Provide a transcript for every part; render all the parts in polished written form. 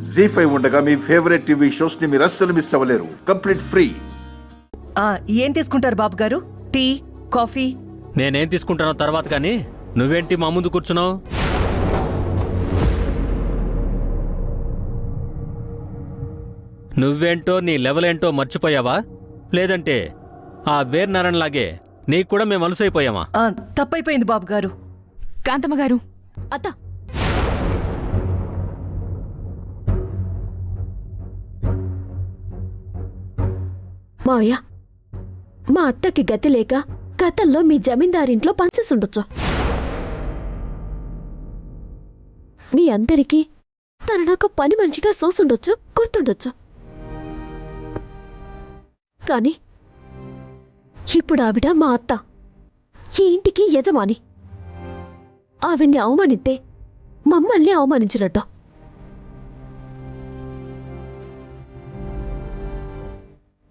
జీ5 ఉండగా మీ favourite TV shows ని మీరు అస్సలు మిస్ అవ్వలేరు. Complete free. ఏం తీసుకుంటారు బాబు గారు? Tea, coffee? నేనేం తీసుకుంటానో తర్వాత కానీ నువ్వేంటి మా ముందు కూర్చున్నావు? నువ్వేంటో నీ లెవెల్ ఏంటో మర్చిపోయావా? లేదంటే ఆ వేర్నారాయణలాగే నీకు కూడా మేము అలుసైపోయామా? తప్పైపోయింది బాబు గారు. కాంతమ్మ గారు, అత్త, మావయ్య, మా అత్తకి గతి లేక గతంలో మీ జమీందారింట్లో పనిచేసుండొచ్చు. మీ అందరికీ తను నాకు పని మంచిగా చూసుండొచ్చు, గుర్తుండొచ్చు. కానీ ఇప్పుడు ఆవిడ మా అత్త, ఈ ఇంటికి యజమాని. ఆవిడ్ని అవమానిస్తే మమ్మల్ని అవమానించినట్టు.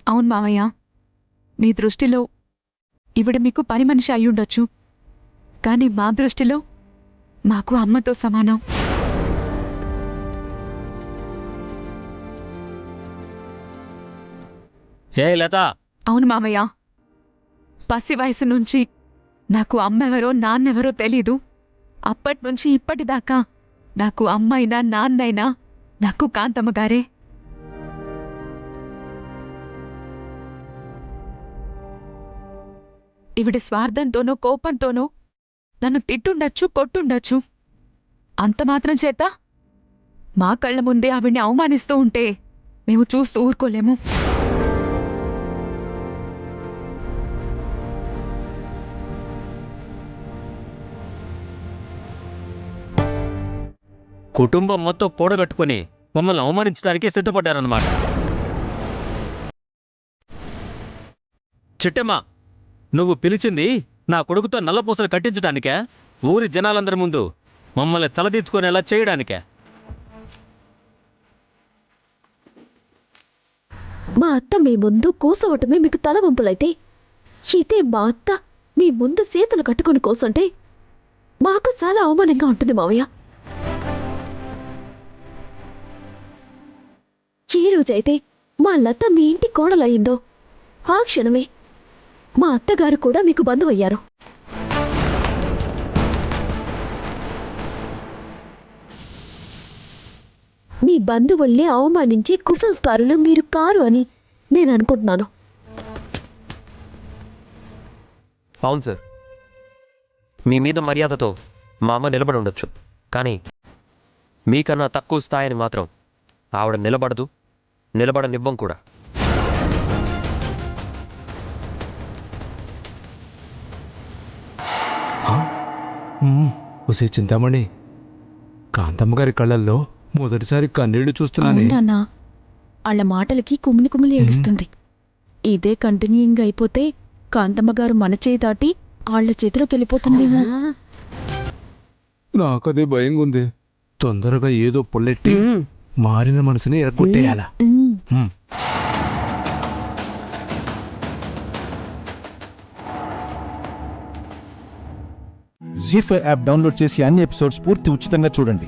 అవును మావయ్య, మీ దృష్టిలో ఈవిడ మీకు పని మనిషి అయ్యుండొచ్చు, కానీ మా దృష్టిలో మాకు అమ్మతో సమానం. ఏ లత! అవును మావయ్య, పసి వయసు నుంచి నాకు అమ్మెవరో నాన్నెవరో తెలీదు. అప్పట్నుంచి ఇప్పటిదాకా నాకు అమ్మైనా నాన్నైనా నాకు కాంతమ్మ గారే. ఈవిడ స్వార్థంతోనో కోపంతోనో నన్ను తిట్టుండొచ్చు, కొట్టుండొచ్చు. అంత మాత్రం చేత మా కళ్ళ ముందే ఆవిడ్ని అవమానిస్తూ ఉంటే మేము చూస్తూ ఊరుకోలేము. కుటుంబం మొత్తం కూడగట్టుకుని మమ్మల్ని అవమానించడానికే సిద్ధపడ్డారన్నమాట. చిట్టమ్మ, నువ్వు పిలిచింది నా కొడుకుతో నల్లపూసలు కట్టించడానికే? ఊరి జనాలందరి ముందు మమ్మల్ని తలదించుకునేలా చేయడానికే? మా అత్త మీ ముందు కూసోవటమే మీకు తలవంపులైతే, ఇదే మా అత్త మీ ముందు చేతులు కట్టుకుని కూసుంటే మాకు చాలా అవమానంగా ఉంటుంది మావయ్య. ఏ రోజైతే మా లత మీ ఇంటి కోడలయ్యిందో ఆ క్షణమే మా అత్తగారు కూడా మీకు బంధువయ్యారు. మీ బంధువుల్ని అవమానించి కుసంస్కారులు మీరు కారు అని నేను అనుకుంటున్నాను. అవును సార్, మీ మీద మర్యాదతో మా అమ్మ నిలబడి ఉండొచ్చు, కానీ మీకన్నా తక్కువ స్థాయిని మాత్రం ఆవిడ నిలబడదు, నిలబడనివ్వం కూడా. ఒసే చింతామణి, కాంతమ్మ గారి కళ్ళల్లో మొదటిసారి కన్నీళ్లు చూస్తున్నానే. అవునన్నా, వాళ్ళ మాటలకి కుమిలి కుమిలి ఏడుస్తుంది. ఇదే కంటిన్యూయింగ్ అయిపోతే కాంతమ్మ గారు మన చేయి దాటి వాళ్ళ చేతిలోకి వెళ్ళిపోతుందేమో. నాకదే భయంగా ఉంది. తొందరగా ఏదో పొల్లెట్టి మారిన మనసుని ఎరగొట్టేయాలా. జీ5 యాప్ డౌన్లోడ్ చేసి అన్ని ఎపిసోడ్స్ పూర్తి ఉచితంగా చూడండి.